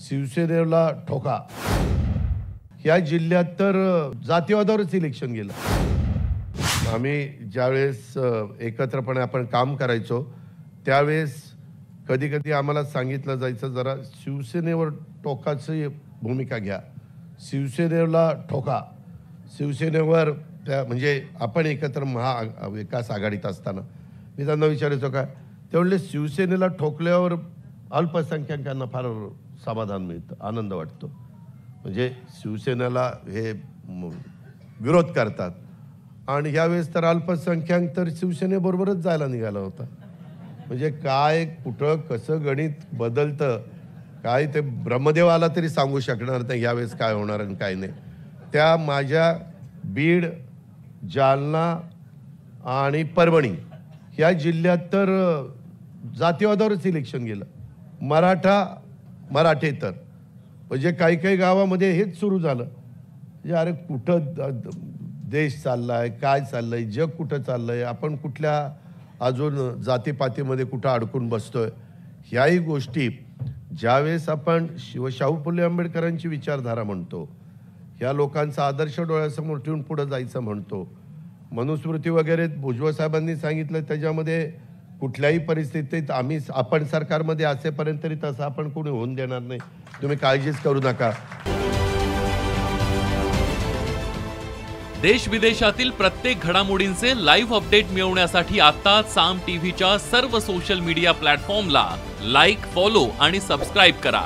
शिवसेनेला ठोका. या जिल्ह्यात तर जातीवादावरच इलेक्शन गेलं. आम्ही ज्यावेळेस एकत्रपणे आपण काम करायचो त्यावेळेस कधी कधी आम्हाला सांगितलं जायचं जरा शिवसेनेवर टोकाची भूमिका घ्या, शिवसेनेला ठोका. शिवसेनेवर त्या म्हणजे आपण एकत्र महाविकास आघाडीत असताना मी त्यांना विचारायचो काय, ते म्हणले शिवसेनेला ठोकल्यावर अल्पसंख्याकांना फार समाधान मिळतं, आनंद वाटतो. म्हणजे शिवसेनेला हे विरोध करतात आणि यावेळेस तर अल्पसंख्याक तर शिवसेनेबरोबरच जायला निघाला होता. म्हणजे काय कुठं कसं गणित बदलतं काय ते ब्रह्मदेव आला तरी सांगू शकणार नाही यावेळेस काय होणार आणि काय नाही. त्या माझ्या बीड, जालना आणि परभणी या जिल्ह्यात तर जातीवादावरच इलेक्शन गेलं. मराठे तर म्हणजे काही काही गावामध्ये हेच सुरू झालं. म्हणजे अरे कुठं देश चाललाय, काय चाललंय, जग कुठं चाललंय, आपण कुठल्या अजून जातीपातीमध्ये कुठं अडकून बसतोय. ह्याही गोष्टी ज्यावेळेस आपण शाहू फुले आंबेडकरांची विचारधारा म्हणतो, ह्या लोकांचा आदर्श डोळ्यासमोर ठेवून पुढे जायचं म्हणतो, मनुस्मृती वगैरे भुजबळ साहेबांनी सांगितलं, त्याच्यामध्ये कुठल्याही परिस्थितीत आपण सरकारमध्ये असेपर्यंत तरी तसं आपण कोणी होऊन देणार नाही, तुम्ही काळजीच करू नका. देश विदेशातील प्रत्येक घडामोडींचे लाईव्ह अपडेट मिळवण्यासाठी आता साम टीव्हीच्या सर्व सोशल मीडिया प्लॅटफॉर्मला लाईक, फॉलो आणि सबस्क्राईब करा.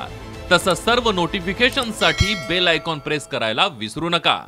तसंच सर्व नोटिफिकेशनसाठी बेल आयकॉन प्रेस करायला विसरू नका.